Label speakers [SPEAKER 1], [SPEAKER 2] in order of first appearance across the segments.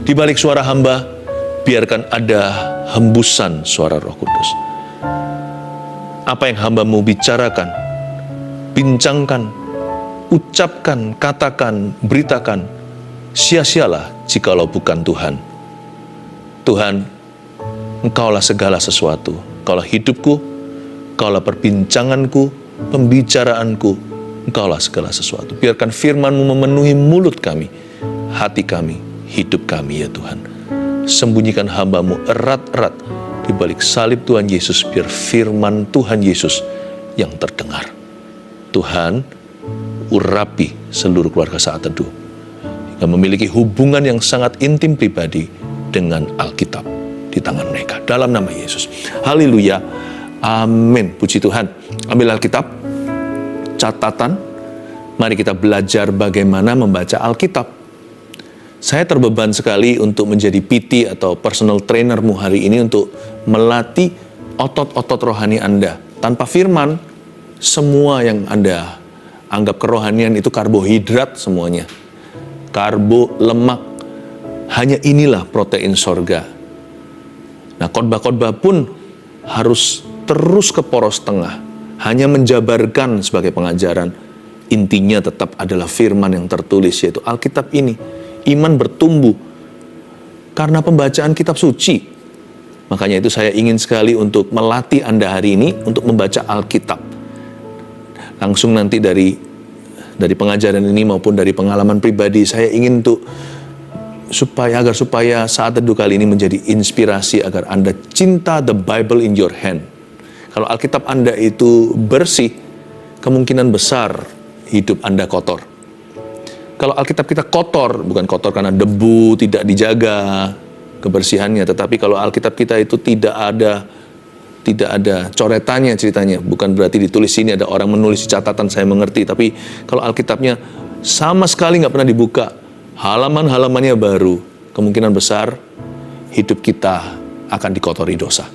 [SPEAKER 1] Di balik suara hamba, biarkan ada hembusan suara Roh Kudus. Apa yang hamba-Mu bicarakan, bincangkan, ucapkan, katakan, beritakan, sia-sialah jikalau bukan Tuhan. Tuhan, Engkaulah segala sesuatu. Engkaulah hidupku, Engkaulah perbincanganku, pembicaraanku, Engkaulah segala sesuatu. Biarkan firman-Mu memenuhi mulut kami, hati kami, hidup kami ya Tuhan. Sembunyikan hamba-Mu erat-erat di balik salib Tuhan Yesus, biar firman Tuhan Yesus yang terdengar. Tuhan, urapi seluruh keluarga Saat Teduh yang memiliki hubungan yang sangat intim pribadi dengan Alkitab di tangan mereka. Dalam nama Yesus. Haleluya. Amin. Puji Tuhan. Ambil Alkitab, catatan. Mari kita belajar bagaimana membaca Alkitab. Saya terbeban sekali untuk menjadi PT atau personal trainermu hari ini untuk melatih otot-otot rohani Anda. Tanpa firman, semua yang Anda anggap kerohanian itu karbohidrat semuanya. Karbo, lemak, hanya inilah protein sorga. Nah, khotbah-khotbah pun harus terus ke poros tengah. Hanya menjabarkan sebagai pengajaran. Intinya tetap adalah firman yang tertulis, yaitu Alkitab ini. Iman bertumbuh karena pembacaan kitab suci. Makanya itu saya ingin sekali untuk melatih Anda hari ini untuk membaca Alkitab. Langsung nanti dari pengajaran ini maupun dari pengalaman pribadi, saya ingin supaya Saat Teduh kali ini menjadi inspirasi agar Anda cinta the Bible in your hand. Kalau Alkitab Anda itu bersih, kemungkinan besar hidup Anda kotor. Kalau Alkitab kita kotor, bukan kotor karena debu, tidak dijaga kebersihannya, tetapi kalau Alkitab kita itu tidak ada coretannya ceritanya, bukan berarti ditulis sini ada orang menulis catatan, saya mengerti, tapi kalau Alkitabnya sama sekali nggak pernah dibuka, halaman-halamannya baru, kemungkinan besar hidup kita akan dikotori dosa.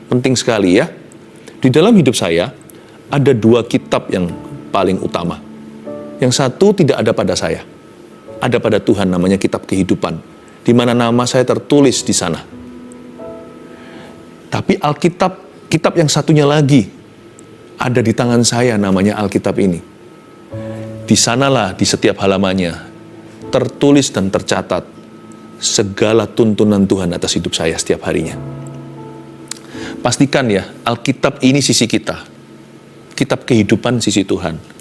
[SPEAKER 1] Penting sekali ya. Di dalam hidup saya ada 2 kitab yang paling utama. Yang satu tidak ada pada saya, ada pada Tuhan, namanya kitab kehidupan, di mana nama saya tertulis di sana. Tapi Alkitab, kitab yang satunya lagi, ada di tangan saya, namanya Alkitab ini. Di sanalah, di setiap halamannya, tertulis dan tercatat segala tuntunan Tuhan atas hidup saya setiap harinya. Pastikan ya, Alkitab ini sisi kita, kitab kehidupan sisi Tuhan.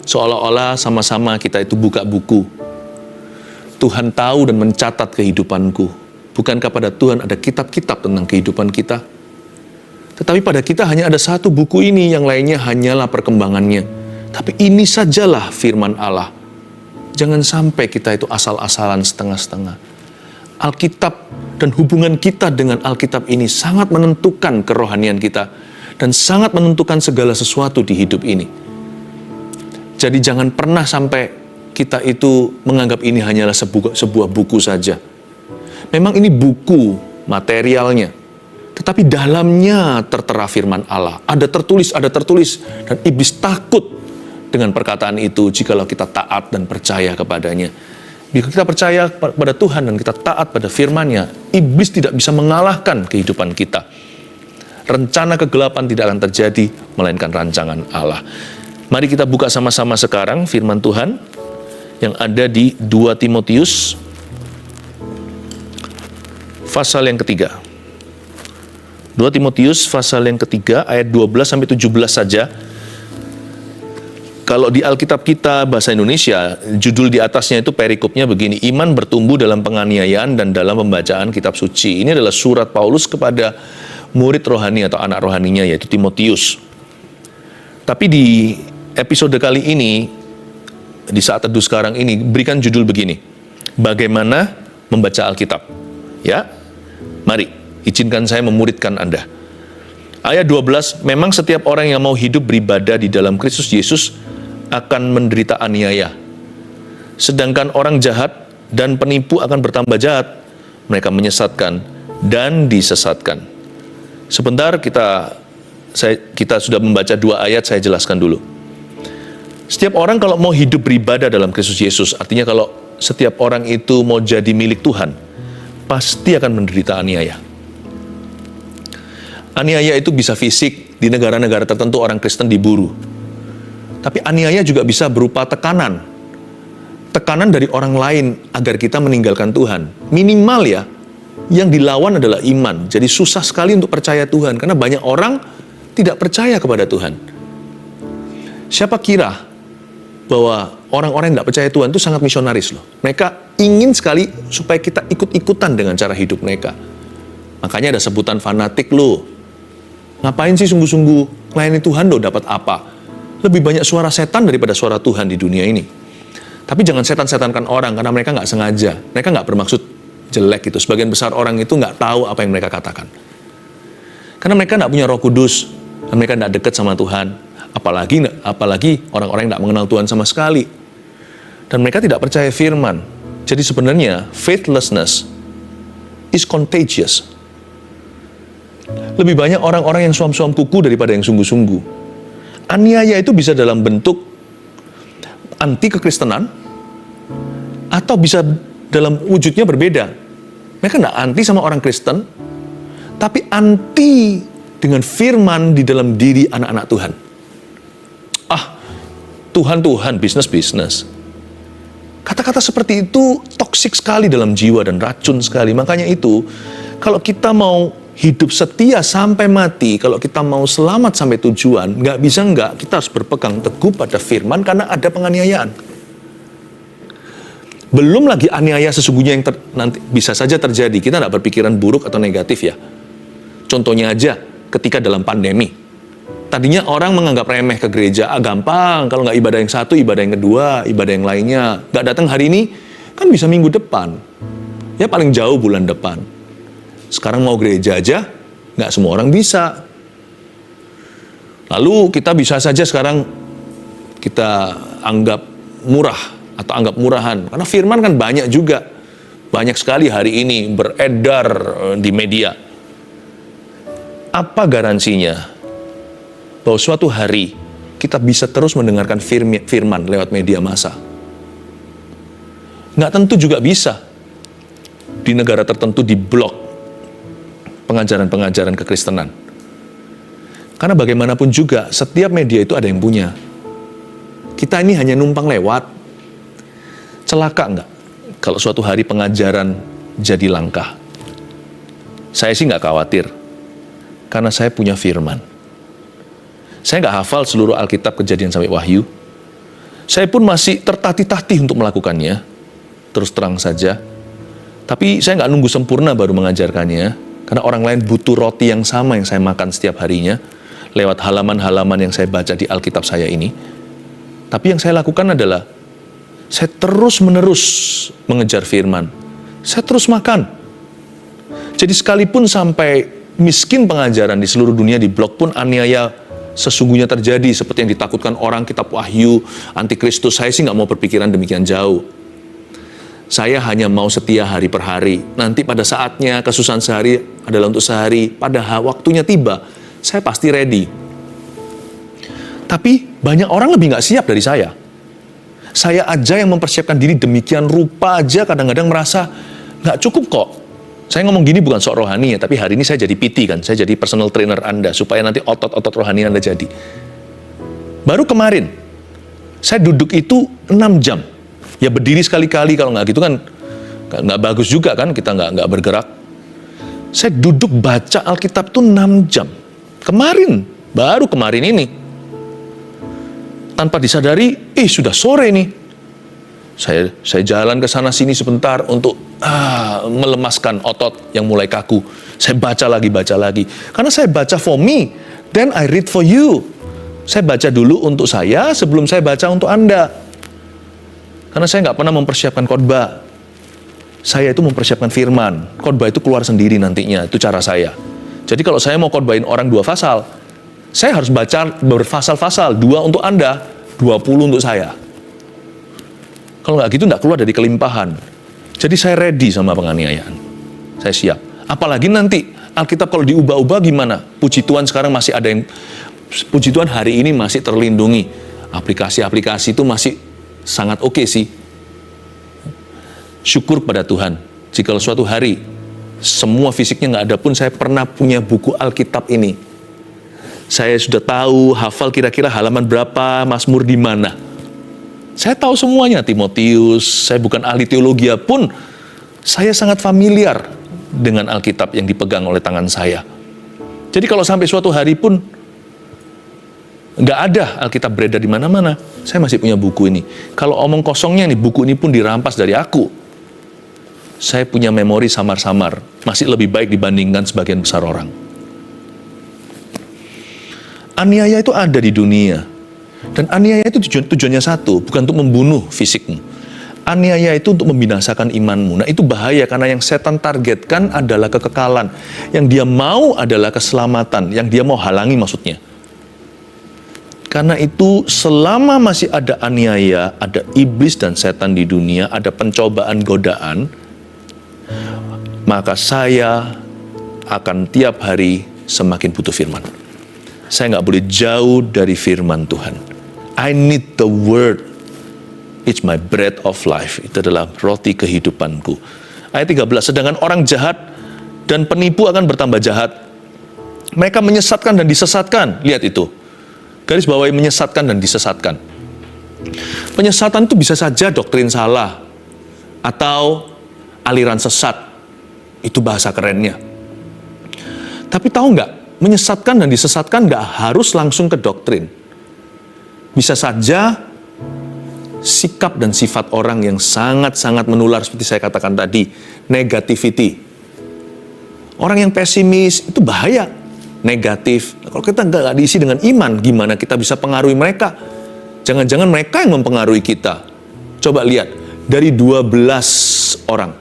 [SPEAKER 1] Seolah-olah sama-sama kita itu buka buku. Tuhan tahu dan mencatat kehidupanku. Bukankah pada Tuhan ada kitab-kitab tentang kehidupan kita? Tetapi pada kita hanya ada satu buku ini, yang lainnya hanyalah perkembangannya. Tapi ini sajalah firman Allah. Jangan sampai kita itu asal-asalan setengah-setengah. Alkitab dan hubungan kita dengan Alkitab ini sangat menentukan kerohanian kita dan sangat menentukan segala sesuatu di hidup ini. Jadi jangan pernah sampai kita itu menganggap ini hanyalah sebuah buku saja. Memang ini buku materialnya, tetapi dalamnya tertera firman Allah. Ada tertulis, dan iblis takut dengan perkataan itu jikalau kita taat dan percaya kepadanya. Bila kita percaya pada Tuhan dan kita taat pada firman-Nya, iblis tidak bisa mengalahkan kehidupan kita. Rencana kegelapan tidak akan terjadi, melainkan rancangan Allah. Mari kita buka sama-sama sekarang firman Tuhan yang ada di 2 Timotius pasal yang ketiga. 2 Timotius pasal yang ketiga ayat 12-17 saja. Kalau di Alkitab kita bahasa Indonesia, judul di atasnya itu perikopnya begini: iman bertumbuh dalam penganiayaan dan dalam pembacaan kitab suci. Ini adalah surat Paulus kepada murid rohani atau anak rohaninya, yaitu Timotius. Tapi di episode kali ini, di Saat Teduh sekarang ini, berikan judul begini: bagaimana membaca Alkitab. Ya, mari, izinkan saya memuridkan Anda. Ayat 12, memang setiap orang yang mau hidup beribadah di dalam Kristus Yesus akan menderita aniaya. Sedangkan orang jahat dan penipu akan bertambah jahat. Mereka menyesatkan dan disesatkan. Sebentar kita sudah membaca 2 ayat, saya jelaskan dulu. Setiap orang kalau mau hidup beribadah dalam Kristus Yesus, artinya kalau setiap orang itu mau jadi milik Tuhan, pasti akan menderita aniaya. Aniaya itu bisa fisik, di negara-negara tertentu orang Kristen diburu. Tapi aniaya juga bisa berupa tekanan. Tekanan dari orang lain agar kita meninggalkan Tuhan. Minimal ya, yang dilawan adalah iman. Jadi susah sekali untuk percaya Tuhan, karena banyak orang tidak percaya kepada Tuhan. Siapa kira bahwa orang-orang yang tidak percaya Tuhan itu sangat misionaris loh. Mereka ingin sekali supaya kita ikut-ikutan dengan cara hidup mereka. Makanya ada sebutan fanatik loh. Ngapain sih sungguh-sungguh melayani Tuhan loh, dapat apa? Lebih banyak suara setan daripada suara Tuhan di dunia ini. Tapi jangan setan-setankan orang, karena mereka nggak sengaja. Mereka nggak bermaksud jelek gitu. Sebagian besar orang itu nggak tahu apa yang mereka katakan. Karena mereka nggak punya Roh Kudus, dan mereka nggak dekat sama Tuhan. Apalagi orang-orang yang nggak mengenal Tuhan sama sekali. Dan mereka tidak percaya firman. Jadi sebenarnya faithlessness is contagious. Lebih banyak orang-orang yang suam-suam kuku daripada yang sungguh-sungguh. Aniaya itu bisa dalam bentuk anti kekristenan, atau bisa dalam wujudnya berbeda. Mereka tidak anti sama orang Kristen, tapi anti dengan firman di dalam diri anak-anak Tuhan. Tuhan, bisnis. Kata-kata seperti itu toksik sekali dalam jiwa dan racun sekali. Makanya itu, kalau kita mau hidup setia sampai mati, kalau kita mau selamat sampai tujuan, kita harus berpegang teguh pada firman, karena ada penganiayaan. Belum lagi aniaya sesungguhnya yang nanti bisa saja terjadi. Kita tidak berpikiran buruk atau negatif ya. Contohnya aja, ketika dalam pandemi. Tadinya orang menganggap remeh ke gereja, gampang, kalau nggak ibadah yang satu, ibadah yang kedua, ibadah yang lainnya. Nggak datang hari ini, kan bisa minggu depan. Ya paling jauh bulan depan. Sekarang mau gereja aja, nggak semua orang bisa. Lalu kita bisa saja sekarang kita anggap murah atau anggap murahan. Karena firman kan banyak juga. Banyak sekali hari ini beredar di media. Apa garansinya bahwa suatu hari kita bisa terus mendengarkan firman lewat media massa? Nggak tentu juga bisa. Di negara tertentu diblok pengajaran-pengajaran kekristenan. Karena bagaimanapun juga, setiap media itu ada yang punya. Kita ini hanya numpang lewat. Celaka nggak kalau suatu hari pengajaran jadi langka? Saya sih nggak khawatir, karena saya punya firman. Saya nggak hafal seluruh Alkitab Kejadian sampai Wahyu. Saya pun masih tertatih-tatih untuk melakukannya, terus terang saja. Tapi saya nggak nunggu sempurna baru mengajarkannya, karena orang lain butuh roti yang sama yang saya makan setiap harinya, lewat halaman-halaman yang saya baca di Alkitab saya ini. Tapi yang saya lakukan adalah, saya terus-menerus mengejar firman. Saya terus makan. Jadi sekalipun sampai miskin pengajaran di seluruh dunia diblok pun, aniaya sesungguhnya terjadi seperti yang ditakutkan orang kitab Wahyu, antikristus. Saya sih nggak mau berpikiran demikian jauh. Saya hanya mau setia hari per hari. Nanti pada saatnya kesusahan sehari adalah untuk sehari. Pada waktunya tiba, saya pasti ready. Tapi banyak orang lebih nggak siap dari saya. Saya aja yang mempersiapkan diri demikian rupa aja kadang-kadang merasa nggak cukup kok. Saya ngomong gini bukan sok rohani ya, tapi hari ini saya jadi PT kan, saya jadi personal trainer Anda, supaya nanti otot-otot rohani Anda jadi. Baru kemarin, saya duduk itu 6 jam. Ya berdiri sekali-kali, kalau nggak gitu kan, nggak bagus juga kan, kita nggak bergerak. Saya duduk baca Alkitab tuh 6 jam. Baru kemarin ini. Tanpa disadari, sudah sore nih. Saya jalan ke sana sini sebentar untuk melemaskan otot yang mulai kaku. Saya baca lagi. Karena saya baca for me, then I read for you. Saya baca dulu untuk saya sebelum saya baca untuk Anda. Karena saya nggak pernah mempersiapkan khotbah. Saya itu mempersiapkan firman. Khotbah itu keluar sendiri nantinya, itu cara saya. Jadi kalau saya mau khotbahin orang 2 pasal, saya harus baca berpasal-pasal, 2 untuk Anda, 20 untuk saya. Kalau nggak gitu, nggak keluar dari kelimpahan. Jadi saya ready sama penganiayaan. Saya siap. Apalagi nanti Alkitab kalau diubah-ubah gimana? Puji Tuhan sekarang masih ada yang, puji Tuhan hari ini masih terlindungi. Aplikasi-aplikasi itu masih sangat oke sih. Syukur pada Tuhan. Jika suatu hari semua fisiknya nggak ada pun, saya pernah punya buku Alkitab ini. Saya sudah tahu, hafal kira-kira halaman berapa, Mazmur di mana. Saya tahu semuanya, Timotius. Saya bukan ahli teologi pun, saya sangat familiar dengan Alkitab yang dipegang oleh tangan saya. Jadi kalau sampai suatu hari pun nggak ada Alkitab beredar di mana-mana, saya masih punya buku ini. Kalau omong kosongnya nih, buku ini pun dirampas dari aku. Saya punya memori samar-samar, masih lebih baik dibandingkan sebagian besar orang. Aniaya itu ada di dunia. Dan aniaya itu tujuannya satu, bukan untuk membunuh fisikmu. Aniaya itu untuk membinasakan imanmu. Nah, itu bahaya karena yang setan targetkan adalah kekekalan. Yang dia mau adalah keselamatan, yang dia mau halangi maksudnya. Karena itu selama masih ada aniaya, ada iblis dan setan di dunia, ada pencobaan godaan, maka saya akan tiap hari semakin butuh firman. Saya nggak boleh jauh dari firman Tuhan. I need the word. It's my bread of life. Itu adalah roti kehidupanku. Ayat 13, sedangkan orang jahat dan penipu akan bertambah jahat. Mereka menyesatkan dan disesatkan. Lihat itu. Garis bawahi menyesatkan dan disesatkan. Penyesatan itu bisa saja doktrin salah. Atau aliran sesat. Itu bahasa kerennya. Tapi tahu nggak? Menyesatkan dan disesatkan nggak harus langsung ke doktrin. Bisa saja sikap dan sifat orang yang sangat-sangat menular seperti saya katakan tadi, negativity. Orang yang pesimis itu bahaya, negatif. Kalau kita nggak diisi dengan iman, gimana kita bisa pengaruhi mereka? Jangan-jangan mereka yang mempengaruhi kita. Coba lihat, dari 12 orang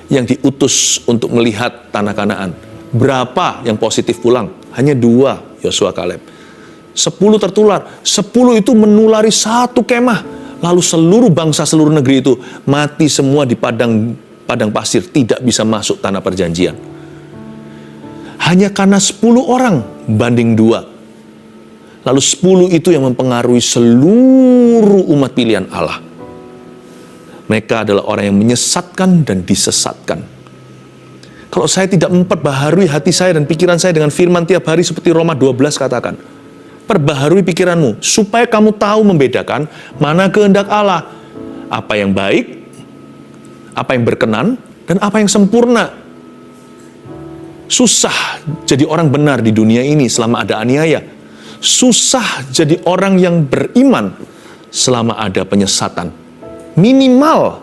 [SPEAKER 1] yang diutus untuk melihat tanah Kanaan, berapa yang positif pulang? Hanya 2, Yosua Kaleb. 10 tertular, 10 itu menulari satu kemah. Lalu seluruh bangsa, seluruh negeri itu mati semua di padang pasir, tidak bisa masuk tanah perjanjian. Hanya karena 10 orang banding 2. Lalu 10 itu yang mempengaruhi seluruh umat pilihan Allah. Mereka adalah orang yang menyesatkan dan disesatkan. Kalau saya tidak memperbaharui hati saya dan pikiran saya dengan firman tiap hari seperti Roma 12 katakan, perbaharui pikiranmu supaya kamu tahu membedakan mana kehendak Allah, apa yang baik, apa yang berkenan, dan apa yang sempurna. Susah jadi orang benar di dunia ini selama ada aniaya. Susah jadi orang yang beriman selama ada penyesatan. Minimal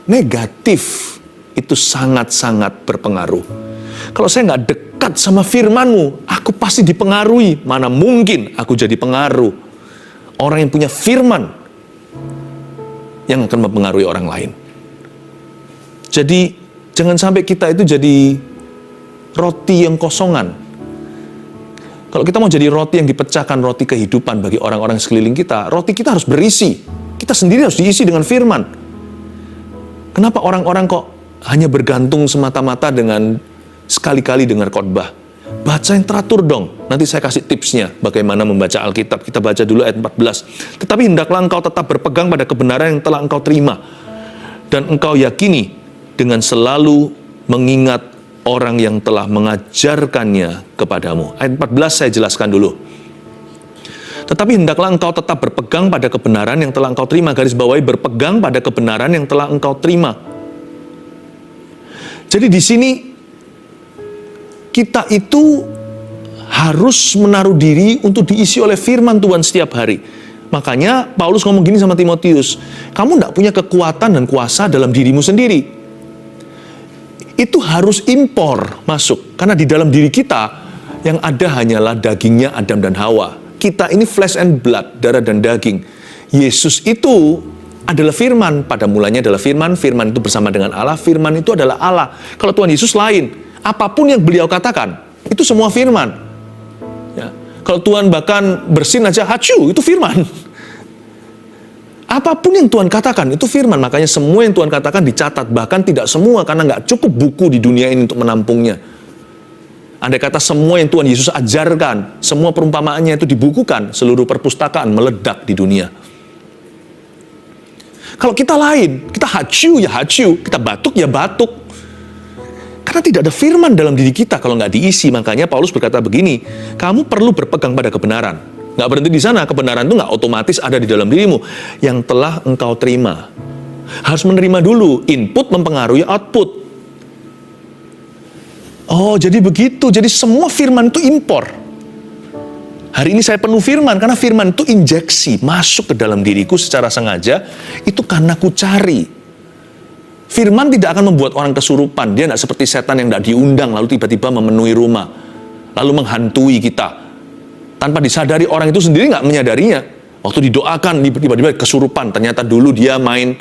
[SPEAKER 1] negatif itu sangat-sangat berpengaruh. Kalau saya nggak dekat sama firman-Mu, aku pasti dipengaruhi. Mana mungkin aku jadi pengaruh. Orang yang punya firman yang akan mempengaruhi orang lain. Jadi jangan sampai kita itu jadi roti yang kosongan. Kalau kita mau jadi roti yang dipecahkan, roti kehidupan bagi orang-orang sekeliling kita, roti kita harus berisi. Kita sendiri harus diisi dengan firman. Kenapa orang-orang kok hanya bergantung semata-mata dengan sekali-kali dengar khotbah? Baca yang teratur dong. Nanti saya kasih tipsnya bagaimana membaca Alkitab. Kita baca dulu ayat 14. Tetapi hendaklah engkau tetap berpegang pada kebenaran yang telah engkau terima. Dan engkau yakini dengan selalu mengingat orang yang telah mengajarkannya kepadamu. Ayat 14 saya jelaskan dulu. Tetapi hendaklah engkau tetap berpegang pada kebenaran yang telah engkau terima. Garis bawahi berpegang pada kebenaran yang telah engkau terima. Jadi di sini kita itu harus menaruh diri untuk diisi oleh firman Tuhan setiap hari. Makanya Paulus ngomong gini sama Timotius, kamu tidak punya kekuatan dan kuasa dalam dirimu sendiri. Itu harus impor masuk. Karena di dalam diri kita yang ada hanyalah dagingnya Adam dan Hawa. Kita ini flesh and blood, darah dan daging. Yesus itu adalah firman. Pada mulanya adalah firman. Firman itu bersama dengan Allah. Firman itu adalah Allah. Kalau Tuhan Yesus lain, apapun yang beliau katakan, itu semua firman. Ya. Kalau Tuhan bahkan bersin aja, hacu, itu firman. Apapun yang Tuhan katakan, itu firman. Makanya semua yang Tuhan katakan dicatat. Bahkan tidak semua, karena nggak cukup buku di dunia ini untuk menampungnya. Andai kata semua yang Tuhan Yesus ajarkan, semua perumpamaannya itu dibukukan, seluruh perpustakaan meledak di dunia. Kalau kita lain, kita hacu ya hacu, kita batuk ya batuk. Karena tidak ada firman dalam diri kita kalau nggak diisi. Makanya Paulus berkata begini, kamu perlu berpegang pada kebenaran. Nggak berhenti di sana, kebenaran itu nggak otomatis ada di dalam dirimu. Yang telah engkau terima. Harus menerima dulu, input mempengaruhi output. Oh, jadi begitu. Jadi semua firman itu impor. Hari ini saya penuh firman, karena firman itu injeksi, masuk ke dalam diriku secara sengaja, itu karena ku cari. Firman tidak akan membuat orang kesurupan, dia tidak seperti setan yang tidak diundang, lalu tiba-tiba memenuhi rumah, lalu menghantui kita. Tanpa disadari, orang itu sendiri nggak menyadarinya. Waktu didoakan, tiba-tiba kesurupan, ternyata dulu dia main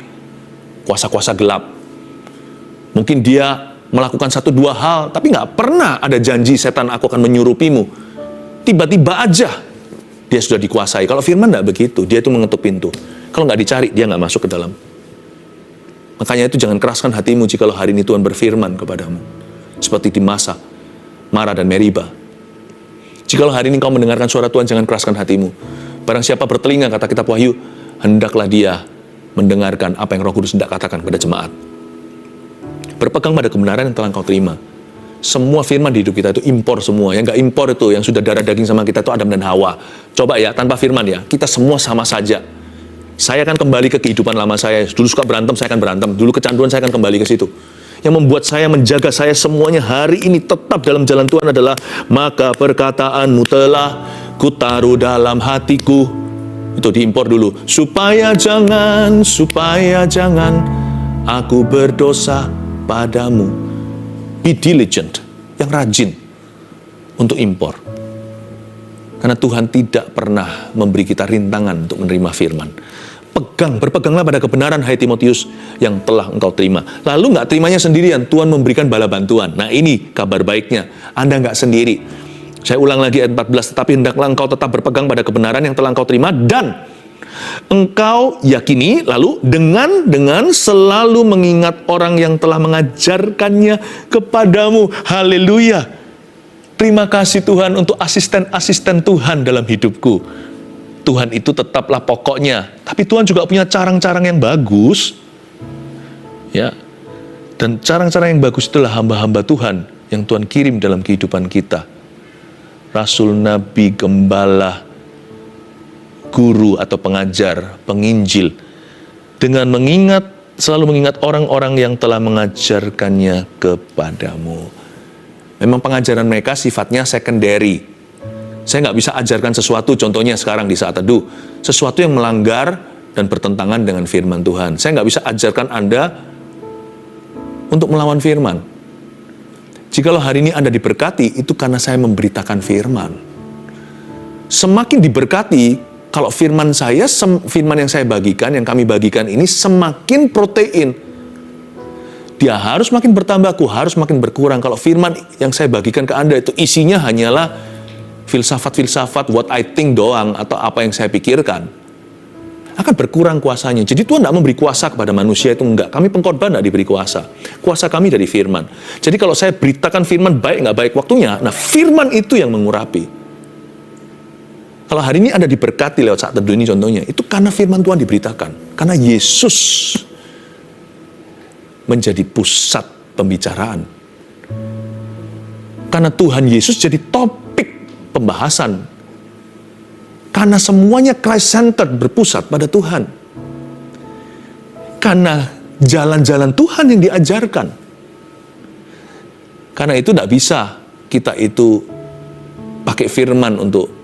[SPEAKER 1] kuasa-kuasa gelap. Mungkin dia melakukan 1-2 hal, tapi nggak pernah ada janji setan aku akan menyurupimu. Tiba-tiba aja dia sudah dikuasai. Kalau firman tidak begitu, dia itu mengetuk pintu. Kalau nggak dicari, dia nggak masuk ke dalam. Makanya itu jangan keraskan hatimu jikalau hari ini Tuhan berfirman kepadamu. Seperti di masa Mara dan Meriba. Jikalau hari ini kau mendengarkan suara Tuhan, jangan keraskan hatimu. Barang siapa bertelinga, kata kitab Wahyu, hendaklah dia mendengarkan apa yang Roh Kudus hendak katakan kepada jemaat. Berpegang pada kebenaran yang telah kau terima. Semua firman di hidup kita itu impor semua. Yang nggak impor itu, yang sudah darah daging sama kita itu Adam dan Hawa. Coba ya, tanpa firman ya, kita semua sama saja. Saya akan kembali ke kehidupan lama saya. Dulu suka berantem, saya akan berantem. Dulu kecanduan, saya akan kembali ke situ. Yang membuat saya menjaga saya semuanya hari ini tetap dalam jalan Tuhan adalah, maka perkataanmu telah kutaruh dalam hatiku. Itu diimpor dulu. Supaya jangan aku berdosa padamu. Be diligent, yang rajin untuk impor. Karena Tuhan tidak pernah memberi kita rintangan untuk menerima firman. Berpeganglah pada kebenaran, hai Timotius, yang telah engkau terima. Lalu nggak terimanya sendirian, Tuhan memberikan bala bantuan. Nah ini kabar baiknya, Anda nggak sendiri. Saya ulang lagi ayat 14, tetapi hendaklah engkau tetap berpegang pada kebenaran yang telah engkau terima, dan engkau yakini, lalu dengan selalu mengingat orang yang telah mengajarkannya kepadamu. Haleluya. Terima kasih Tuhan untuk asisten-asisten Tuhan dalam hidupku. Tuhan itu tetaplah pokoknya. Tapi Tuhan juga punya carang-carang yang bagus. Ya. Dan carang-carang yang bagus itulah hamba-hamba Tuhan yang Tuhan kirim dalam kehidupan kita. Rasul, nabi, gembala, guru atau pengajar, penginjil, dengan selalu mengingat orang-orang yang telah mengajarkannya kepadamu. Memang pengajaran mereka sifatnya secondary. Saya nggak bisa ajarkan sesuatu, contohnya sekarang di saat teduh, sesuatu yang melanggar dan bertentangan dengan firman Tuhan. Saya nggak bisa ajarkan Anda untuk melawan firman. Jikalau hari ini Anda diberkati, itu karena saya memberitakan firman. Semakin diberkati, kalau firman yang saya bagikan, yang kami bagikan ini semakin protein. Dia harus makin bertambah, aku harus makin berkurang. Kalau firman yang saya bagikan ke Anda itu isinya hanyalah filsafat-filsafat, what I think doang, atau apa yang saya pikirkan, akan berkurang kuasanya. Jadi Tuhan tidak memberi kuasa kepada manusia, itu enggak. Kami pengkhotbah tidak diberi kuasa. Kuasa kami dari firman. Jadi kalau saya beritakan firman baik nggak baik waktunya, nah firman itu yang mengurapi. Kalau hari ini Anda diberkati lewat saat teduh ini contohnya, itu karena firman Tuhan diberitakan. Karena Yesus menjadi pusat pembicaraan. Karena Tuhan Yesus jadi topik pembahasan. Karena semuanya Christ-centered, berpusat pada Tuhan. Karena jalan-jalan Tuhan yang diajarkan. Karena itu tidak bisa kita itu pakai firman untuk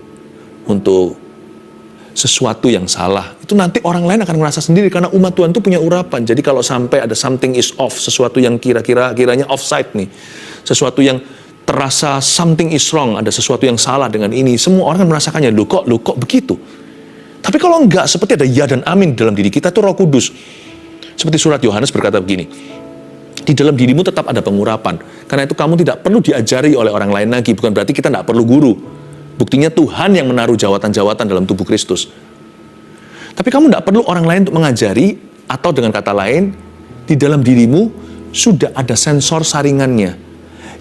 [SPEAKER 1] sesuatu yang salah. Itu nanti orang lain akan merasa sendiri, karena umat Tuhan itu punya urapan. Jadi kalau sampai ada something is off, sesuatu yang kiranya offside nih, sesuatu yang terasa something is wrong, ada sesuatu yang salah dengan ini, semua orang merasakannya, loh kok begitu. Tapi kalau enggak, seperti ada ya dan amin dalam diri kita, itu Roh Kudus. Seperti surat Yohanes berkata begini, di dalam dirimu tetap ada pengurapan, karena itu kamu tidak perlu diajari oleh orang lain lagi. Bukan berarti kita tidak perlu guru. Buktinya Tuhan yang menaruh jawatan-jawatan dalam tubuh Kristus. Tapi kamu tidak perlu orang lain untuk mengajari, atau dengan kata lain, di dalam dirimu sudah ada sensor saringannya,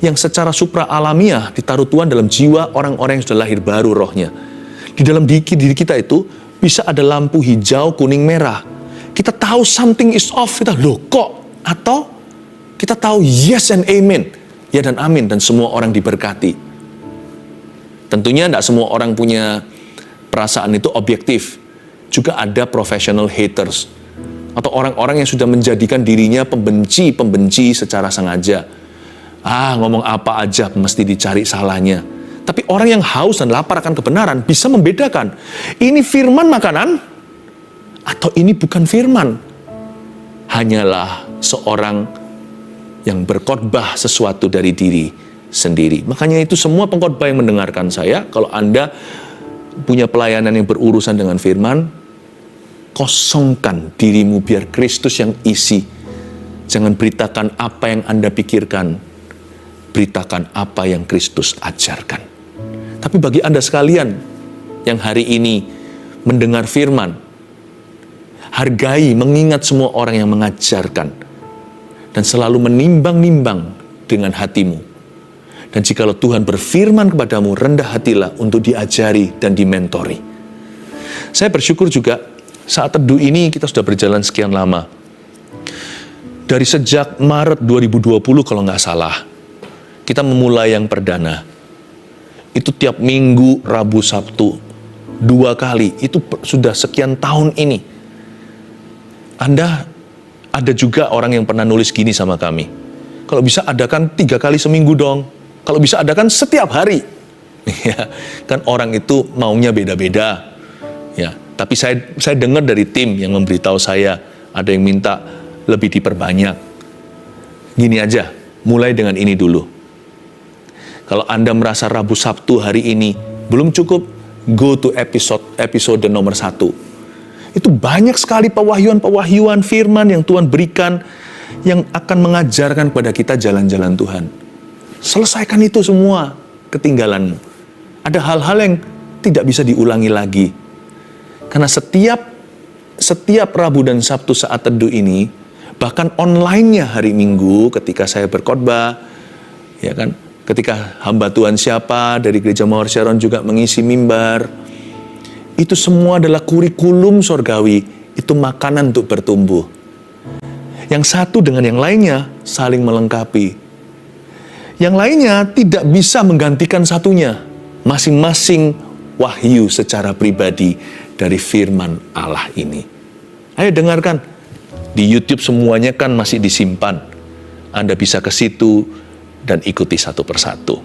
[SPEAKER 1] yang secara supra alamiah ditaruh Tuhan dalam jiwa orang-orang yang sudah lahir baru rohnya. Di dalam diri kita itu bisa ada lampu hijau, kuning, merah. Kita tahu something is off, kita loh kok? Atau kita tahu yes and amen. Ya dan amin, dan semua orang diberkati. Tentunya tidak semua orang punya perasaan itu objektif. Juga ada professional haters, atau orang-orang yang sudah menjadikan dirinya pembenci secara sengaja. Ngomong apa aja mesti dicari salahnya. Tapi orang yang haus dan lapar akan kebenaran bisa membedakan, ini firman makanan atau ini bukan firman. Hanyalah seorang yang berkhotbah sesuatu dari diri sendiri. Makanya itu semua pengkhotbah yang mendengarkan saya, kalau Anda punya pelayanan yang berurusan dengan firman, kosongkan dirimu biar Kristus yang isi. Jangan beritakan apa yang Anda pikirkan, beritakan apa yang Kristus ajarkan. Tapi bagi Anda sekalian yang hari ini mendengar firman, hargai, mengingat semua orang yang mengajarkan, dan selalu menimbang-nimbang dengan hatimu. Dan jikalau Tuhan berfirman kepadamu, rendah hatilah untuk diajari dan dimentori. Saya bersyukur juga saat teduh ini kita sudah berjalan sekian lama. Dari sejak Maret 2020 kalau nggak salah, kita memulai yang perdana. Itu tiap minggu, Rabu, Sabtu, 2 kali. Itu sudah sekian tahun ini. Anda ada juga orang yang pernah nulis gini sama kami. Kalau bisa adakan 3 kali seminggu dong. Kalau bisa adakan setiap hari. Ya, kan orang itu maunya beda-beda. Ya, tapi saya dengar dari tim yang memberitahu saya, ada yang minta lebih diperbanyak. Gini aja, mulai dengan ini dulu. Kalau Anda merasa Rabu Sabtu hari ini belum cukup, go to episode nomor 1. Itu banyak sekali pewahyuan firman yang Tuhan berikan, yang akan mengajarkan kepada kita jalan-jalan Tuhan. Selesaikan itu semua ketinggalanmu. Ada hal-hal yang tidak bisa diulangi lagi. Karena setiap Rabu dan Sabtu saat teduh ini, bahkan online-nya hari Minggu ketika saya berkhotbah, ya kan, ketika hamba Tuhan siapa dari Gereja Mawar Sharon juga mengisi mimbar, itu semua adalah kurikulum sorgawi, itu makanan untuk bertumbuh. Yang satu dengan yang lainnya saling melengkapi. Yang lainnya tidak bisa menggantikan satunya. Masing-masing wahyu secara pribadi dari firman Allah ini. Ayo dengarkan. Di YouTube semuanya kan masih disimpan. Anda bisa ke situ dan ikuti satu persatu.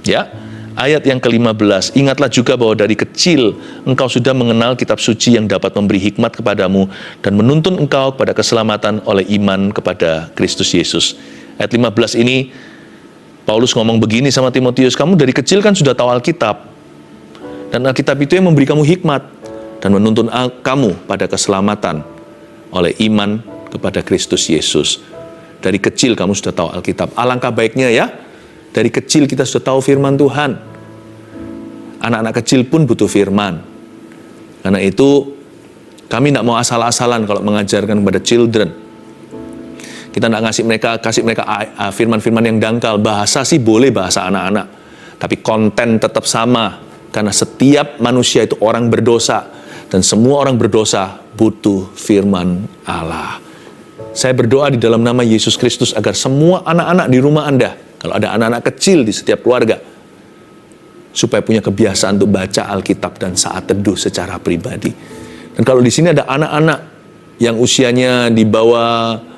[SPEAKER 1] Ya, ayat yang ke-15. Ingatlah juga bahwa dari kecil engkau sudah mengenal kitab suci yang dapat memberi hikmat kepadamu dan menuntun engkau kepada keselamatan oleh iman kepada Kristus Yesus. Ayat 15 ini Paulus ngomong begini sama Timotius, kamu dari kecil kan sudah tahu Alkitab. Dan Alkitab itu yang memberi kamu hikmat dan menuntun kamu pada keselamatan oleh iman kepada Kristus Yesus. Dari kecil kamu sudah tahu Alkitab. Alangkah baiknya ya, dari kecil kita sudah tahu firman Tuhan. Anak-anak kecil pun butuh firman. Karena itu kami tidak mau asal-asalan kalau mengajarkan kepada children. Kita tidak kasih mereka firman-firman yang dangkal. Bahasa sih boleh bahasa anak-anak, tapi konten tetap sama. Karena setiap manusia itu orang berdosa, dan semua orang berdosa butuh firman Allah. Saya berdoa di dalam nama Yesus Kristus agar semua anak-anak di rumah Anda, kalau ada anak-anak kecil di setiap keluarga, supaya punya kebiasaan untuk baca Alkitab dan saat teduh secara pribadi. Dan kalau di sini ada anak-anak yang usianya di bawah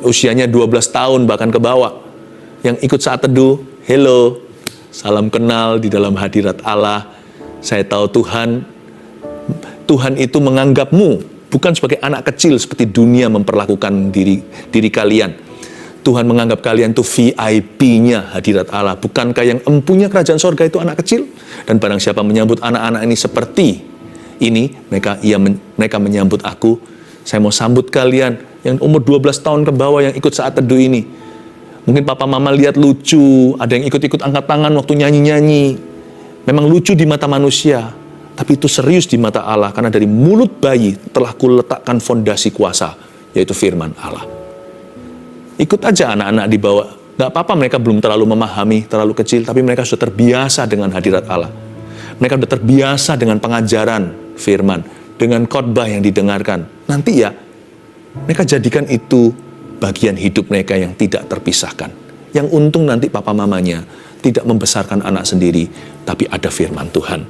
[SPEAKER 1] usianya 12 tahun bahkan ke bawah, yang ikut saat teduh, hello, salam kenal di dalam hadirat Allah. Saya tahu Tuhan itu menganggapmu bukan sebagai anak kecil seperti dunia memperlakukan diri kalian. Tuhan menganggap kalian itu VIP-nya hadirat Allah. Bukankah yang empunya kerajaan sorga itu anak kecil? Dan barang siapa menyambut anak-anak ini seperti ini, mereka menyambut aku. Saya mau sambut kalian yang umur 12 tahun ke bawah yang ikut saat teduh ini. Mungkin papa mama lihat lucu, ada yang ikut-ikut angkat tangan waktu nyanyi-nyanyi. Memang lucu di mata manusia, tapi itu serius di mata Allah, karena dari mulut bayi telah kuletakkan fondasi kuasa, yaitu firman Allah. Ikut aja anak-anak di bawah. Gak apa-apa mereka belum terlalu memahami, terlalu kecil, tapi mereka sudah terbiasa dengan hadirat Allah. Mereka sudah terbiasa dengan pengajaran firman, dengan khotbah yang didengarkan. Nanti ya, mereka jadikan itu bagian hidup mereka yang tidak terpisahkan. Yang untung nanti papa mamanya tidak membesarkan anak sendiri, tapi ada firman Tuhan.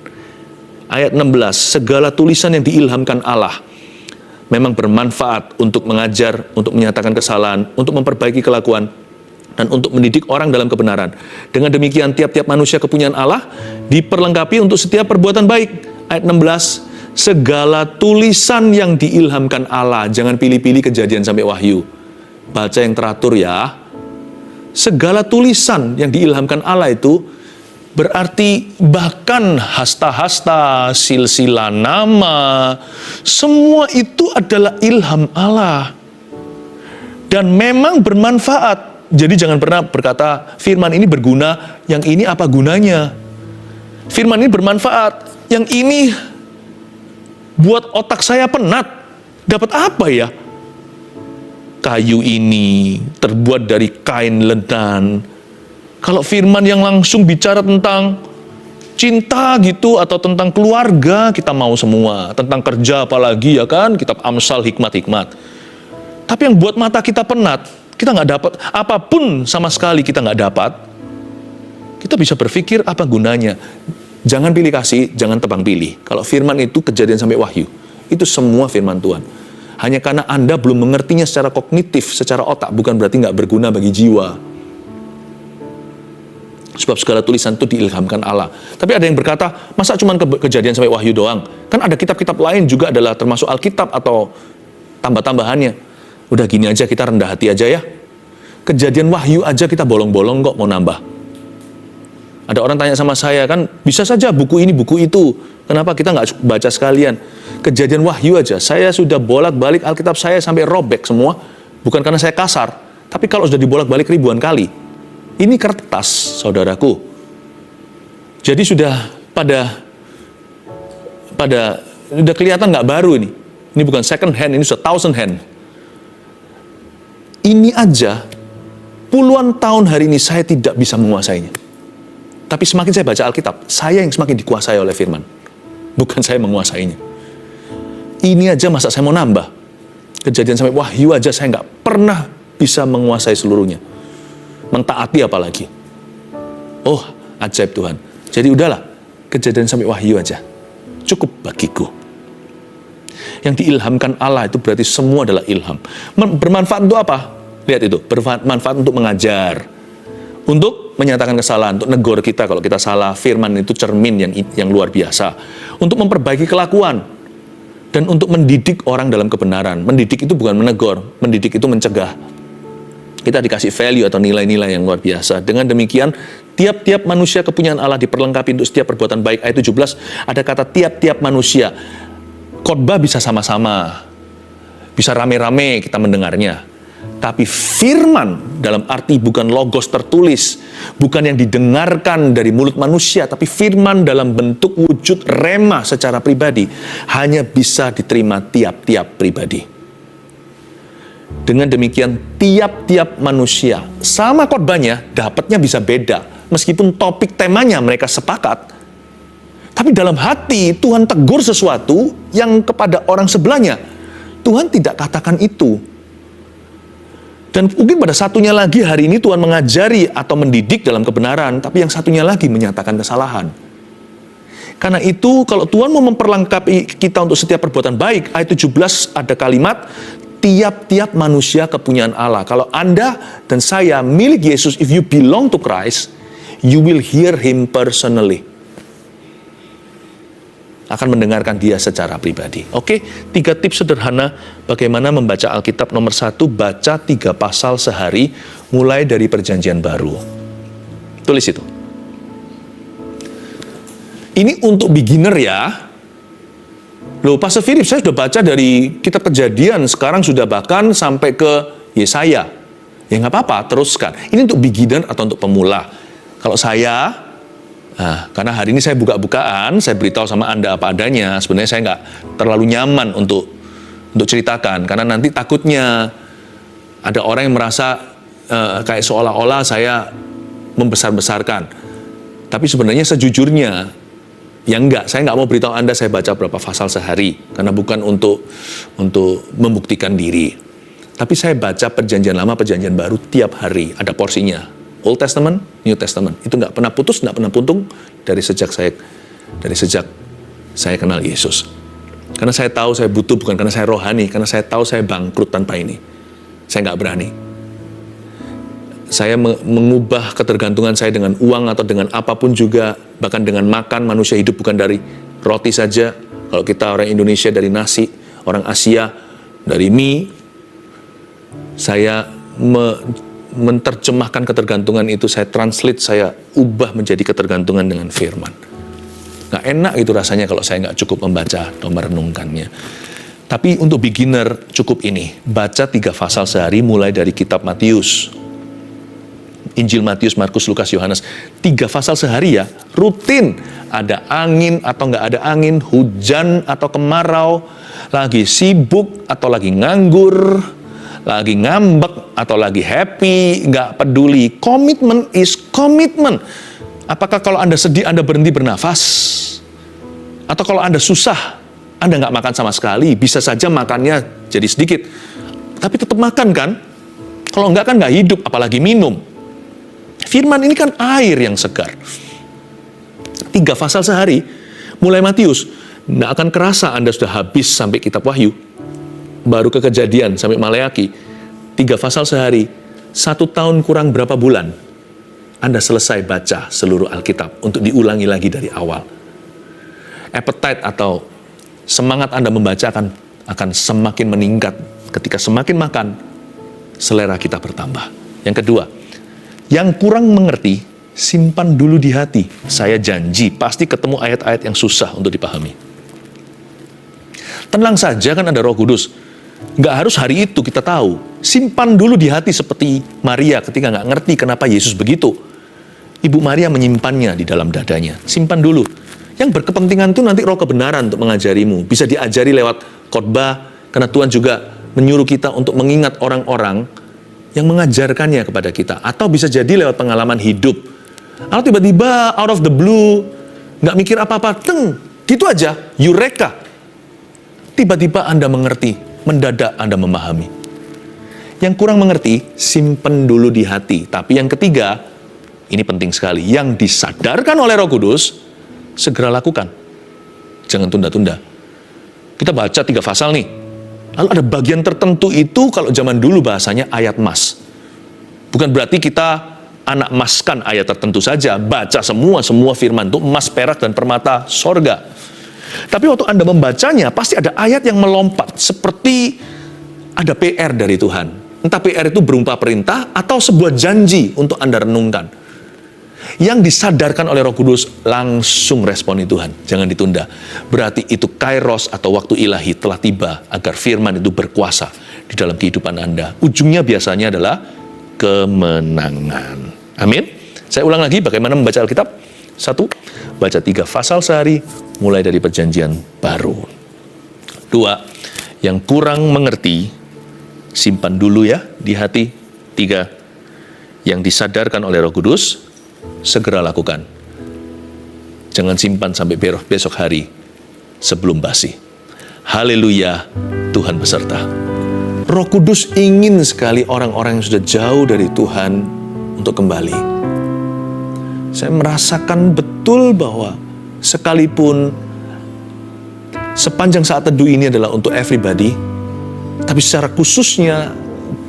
[SPEAKER 1] Ayat 16, segala tulisan yang diilhamkan Allah memang bermanfaat untuk mengajar, untuk menyatakan kesalahan, untuk memperbaiki kelakuan, dan untuk mendidik orang dalam kebenaran. Dengan demikian tiap-tiap manusia kepunyaan Allah diperlengkapi untuk setiap perbuatan baik. Ayat 16, segala tulisan yang diilhamkan Allah, jangan pilih-pilih Kejadian sampai Wahyu. Baca yang teratur ya. Segala tulisan yang diilhamkan Allah itu berarti bahkan hasta-hasta, silsilah nama, semua itu adalah ilham Allah. Dan memang bermanfaat. Jadi jangan pernah berkata, firman ini berguna, yang ini apa gunanya? Firman ini bermanfaat, yang ini buat otak saya penat. Dapat apa ya? Kayu ini terbuat dari kain ledan. Kalau firman yang langsung bicara tentang cinta gitu, atau tentang keluarga, kita mau semua. Tentang kerja apalagi ya kan, kitab Amsal, hikmat-hikmat. Tapi yang buat mata kita penat, kita nggak dapat, apapun sama sekali kita nggak dapat, kita bisa berpikir apa gunanya. Jangan pilih kasih, jangan tebang pilih. Kalau firman itu Kejadian sampai Wahyu, itu semua firman Tuhan. Hanya karena Anda belum mengertinya secara kognitif, secara otak, bukan berarti nggak berguna bagi jiwa. Sebab segala tulisan itu diilhamkan Allah. Tapi ada yang berkata, masa cuma Kejadian sampai Wahyu doang? Kan ada kitab-kitab lain juga adalah termasuk Alkitab atau tambah-tambahannya. Udah gini aja, kita rendah hati aja ya. Kejadian Wahyu aja kita bolong-bolong kok mau nambah. Ada orang tanya sama saya, kan bisa saja buku ini, buku itu. Kenapa kita nggak baca sekalian? Kejadian Wahyu aja, saya sudah bolak-balik Alkitab saya sampai robek semua. Bukan karena saya kasar, tapi kalau sudah dibolak-balik ribuan kali. Ini kertas, saudaraku. Jadi sudah udah kelihatan nggak baru ini. Ini bukan second hand, ini sudah thousand hand. Ini aja, puluhan tahun hari ini saya tidak bisa menguasainya. Tapi semakin saya baca Alkitab, saya yang semakin dikuasai oleh firman. Bukan saya menguasainya. Ini aja masa saya mau nambah. Kejadian sampai Wahyu aja saya nggak pernah bisa menguasai seluruhnya. Mentaati apalagi. Oh, ajaib Tuhan. Jadi udahlah, Kejadian sampai Wahyu aja. Cukup bagiku. Yang diilhamkan Allah itu berarti semua adalah ilham. Bermanfaat untuk apa? Lihat itu, bermanfaat untuk mengajar. Untuk menyatakan kesalahan, untuk negur kita kalau kita salah. Firman itu cermin yang luar biasa. Untuk memperbaiki kelakuan. Dan untuk mendidik orang dalam kebenaran. Mendidik itu bukan menegur, mendidik itu mencegah. Kita dikasih value atau nilai-nilai yang luar biasa. Dengan demikian, tiap-tiap manusia kepunyaan Allah diperlengkapi untuk setiap perbuatan baik. Ayat 17, ada kata tiap-tiap manusia. Khotbah bisa sama-sama. Bisa rame-rame kita mendengarnya. Tapi firman dalam arti bukan logos tertulis, bukan yang didengarkan dari mulut manusia, tapi firman dalam bentuk wujud rema secara pribadi, hanya bisa diterima tiap-tiap pribadi. Dengan demikian, tiap-tiap manusia, sama khotbahnya, dapatnya bisa beda. Meskipun topik temanya mereka sepakat, tapi dalam hati Tuhan tegur sesuatu yang kepada orang sebelahnya, Tuhan tidak katakan itu. Dan mungkin pada satunya lagi hari ini Tuhan mengajari atau mendidik dalam kebenaran, tapi yang satunya lagi menyatakan kesalahan. Karena itu kalau Tuhan mau memperlengkapi kita untuk setiap perbuatan baik, ayat 17 ada kalimat, tiap-tiap manusia kepunyaan Allah. Kalau Anda dan saya milik Yesus, if you belong to Christ, you will hear Him personally. Akan mendengarkan dia secara pribadi. Oke, 3 tips sederhana bagaimana membaca Alkitab. Nomor 1, baca 3 pasal sehari mulai dari Perjanjian Baru. Tulis itu. Ini untuk beginner ya. Loh, Pastor Philip, saya sudah baca dari kitab Kejadian, sekarang sudah bahkan sampai ke Yesaya. Ya nggak apa-apa, teruskan. Ini untuk beginner atau untuk pemula. Kalau saya, karena hari ini saya buka-bukaan, saya beritahu sama Anda apa adanya. Sebenarnya saya nggak terlalu nyaman untuk ceritakan, karena nanti takutnya ada orang yang merasa kayak seolah-olah saya membesar-besarkan. Tapi sebenarnya sejujurnya, ya enggak, saya nggak mau beritahu Anda saya baca berapa pasal sehari, karena bukan untuk membuktikan diri. Tapi saya baca Perjanjian Lama, Perjanjian Baru tiap hari, ada porsinya. Old Testament, New Testament. Itu nggak pernah putus, nggak pernah puntung dari sejak saya kenal Yesus. Karena saya tahu saya butuh, bukan karena saya rohani, karena saya tahu saya bangkrut tanpa ini. Saya nggak berani. Saya mengubah ketergantungan saya dengan uang atau dengan apapun juga, bahkan dengan makan. Manusia hidup bukan dari roti saja. Kalau kita orang Indonesia dari nasi, orang Asia dari mie. Saya menerjemahkan ketergantungan itu, saya translate, saya ubah menjadi ketergantungan dengan firman. Nggak enak itu rasanya kalau saya nggak cukup membaca atau merenungkannya. Tapi untuk beginner cukup ini, baca 3 pasal sehari mulai dari kitab Matius. Injil Matius, Markus, Lukas, Yohanes. 3 pasal sehari ya, rutin. Ada angin atau nggak ada angin, hujan atau kemarau, lagi sibuk atau lagi nganggur, lagi ngambek atau lagi happy, nggak peduli. Komitmen is komitmen. Apakah kalau Anda sedih, Anda berhenti bernafas? Atau kalau Anda susah, Anda nggak makan sama sekali? Bisa saja makannya jadi sedikit, tapi tetap makan kan? Kalau nggak kan nggak hidup, apalagi minum. Firman ini kan air yang segar. 3 pasal sehari, mulai Matius, nggak akan kerasa Anda sudah habis sampai kitab Wahyu. Baru ke Kejadian sampai Maleaki, 3 pasal sehari, 1 tahun kurang berapa bulan, Anda selesai baca seluruh Alkitab untuk diulangi lagi dari awal. Appetite atau semangat Anda membaca akan semakin meningkat. Ketika semakin makan, selera kita bertambah. Yang kedua, yang kurang mengerti, simpan dulu di hati. Saya janji, pasti ketemu ayat-ayat yang susah untuk dipahami. Tenang saja, kan ada Roh Kudus. Nggak harus hari itu kita tahu. Simpan dulu di hati seperti Maria ketika nggak ngerti kenapa Yesus begitu. Ibu Maria menyimpannya di dalam dadanya. Simpan dulu. Yang berkepentingan itu nanti roh kebenaran untuk mengajarimu. Bisa diajari lewat khotbah, karena Tuhan juga menyuruh kita untuk mengingat orang-orang yang mengajarkannya kepada kita. Atau bisa jadi lewat pengalaman hidup. Atau tiba-tiba out of the blue, nggak mikir apa-apa, gitu aja, eureka. Tiba-tiba Anda mengerti, mendadak Anda memahami. Yang kurang mengerti, simpen dulu di hati. Tapi yang ketiga, ini penting sekali, yang disadarkan oleh Roh Kudus, segera lakukan. Jangan tunda-tunda. Kita baca 3 pasal nih. Lalu ada bagian tertentu itu, kalau zaman dulu bahasanya ayat emas. Bukan berarti kita anak emaskan ayat tertentu saja. Baca semua firman itu emas, perak, dan permata sorga. Tapi waktu Anda membacanya, pasti ada ayat yang melompat. Seperti ada PR dari Tuhan. Entah PR itu berupa perintah atau sebuah janji untuk Anda renungkan. Yang disadarkan oleh Roh Kudus, langsung responi Tuhan. Jangan ditunda. Berarti itu kairos atau waktu ilahi telah tiba agar firman itu berkuasa di dalam kehidupan Anda. Ujungnya biasanya adalah kemenangan. Amin. Saya ulang lagi bagaimana membaca Alkitab. 1, baca 3 pasal sehari mulai dari perjanjian baru. 2, yang kurang mengerti, simpan dulu ya di hati. 3, yang disadarkan oleh Roh Kudus, segera lakukan. Jangan simpan sampai besok hari sebelum basi. Haleluya, Tuhan beserta. Roh Kudus ingin sekali orang-orang yang sudah jauh dari Tuhan untuk kembali. Saya merasakan betul bahwa sekalipun sepanjang saat teduh ini adalah untuk everybody, tapi secara khususnya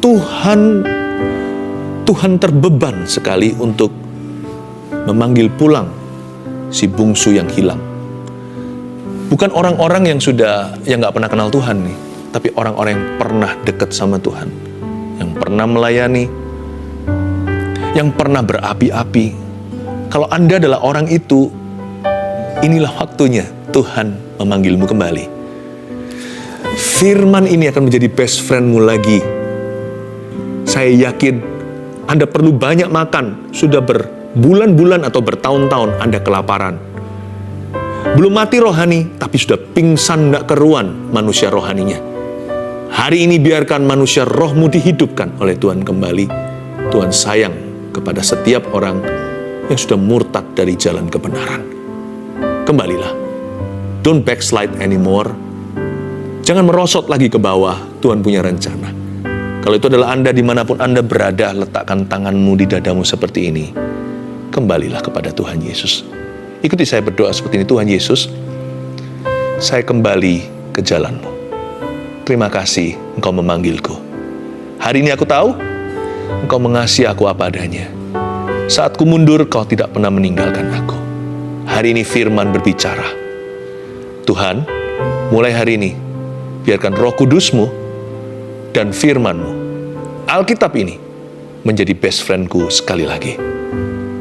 [SPEAKER 1] Tuhan terbeban sekali untuk memanggil pulang si bungsu yang hilang. Bukan orang-orang yang nggak pernah kenal Tuhan nih, tapi orang-orang yang pernah dekat sama Tuhan, yang pernah melayani, yang pernah berapi-api. Kalau Anda adalah orang itu, inilah waktunya Tuhan memanggilmu kembali. Firman ini akan menjadi best friendmu lagi. Saya yakin Anda perlu banyak makan, sudah berbulan-bulan atau bertahun-tahun Anda kelaparan. Belum mati rohani, tapi sudah pingsan tidak keruan manusia rohaninya. Hari ini biarkan manusia rohmu dihidupkan oleh Tuhan kembali. Tuhan sayang kepada setiap orang yang sudah murtad dari jalan kebenaran. Kembalilah. Don't backslide anymore. Jangan merosot lagi ke bawah. Tuhan punya rencana. Kalau itu adalah Anda, dimanapun Anda berada, letakkan tanganmu di dadamu seperti ini. Kembalilah kepada Tuhan Yesus. Ikuti saya berdoa seperti ini. Tuhan Yesus, saya kembali ke jalan-Mu. Terima kasih Engkau memanggilku. Hari ini aku tahu Engkau mengasihi aku apa adanya. Saat ku mundur, Kau tidak pernah meninggalkan aku. Hari ini firman berbicara. Tuhan, mulai hari ini, biarkan Roh Kudus-Mu dan firman-Mu, Alkitab ini, menjadi best friend-ku sekali lagi,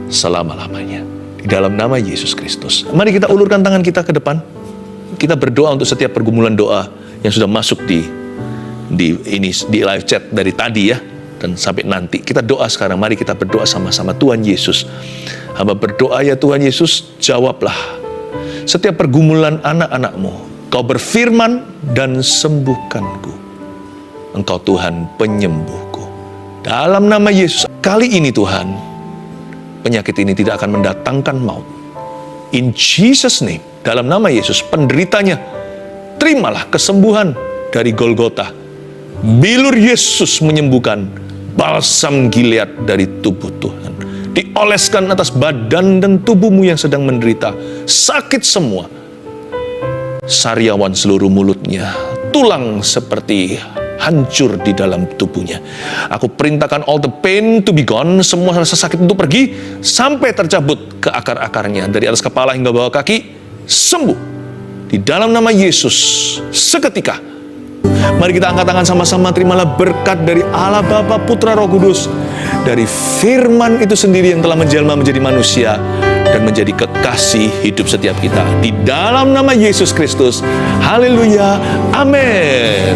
[SPEAKER 1] selama-lamanya. Di dalam nama Yesus Kristus. Mari kita ulurkan tangan kita ke depan. Kita berdoa untuk setiap pergumulan doa yang sudah masuk di live chat dari tadi ya, dan sampai nanti. Kita doa sekarang, mari kita berdoa sama-sama. Tuhan Yesus, hamba berdoa ya Tuhan Yesus, jawablah setiap pergumulan anak-anak-Mu. Kau berfirman dan sembuhkanku. Engkau Tuhan penyembuhku. Dalam nama Yesus, kali ini Tuhan, penyakit ini tidak akan mendatangkan maut. In Jesus' name, dalam nama Yesus, penderitanya, terimalah kesembuhan dari Golgota. Bilur Yesus menyembuhkan, balsam Gilead dari tubuh Tuhan. Dioleskan atas badan dan tubuhmu yang sedang menderita. Sakit semua. Sariawan seluruh mulutnya, tulang seperti hancur di dalam tubuhnya. Aku perintahkan all the pain to be gone, semua rasa sakit untuk pergi, sampai tercabut ke akar-akarnya, dari atas kepala hingga bawah kaki, sembuh. Di dalam nama Yesus, seketika. Mari kita angkat tangan sama-sama, terimalah berkat dari Allah Bapa, Putra, Roh Kudus, dari firman itu sendiri yang telah menjelma menjadi manusia, dan menjadi kekasih hidup setiap kita. Di dalam nama Yesus Kristus, haleluya, amin.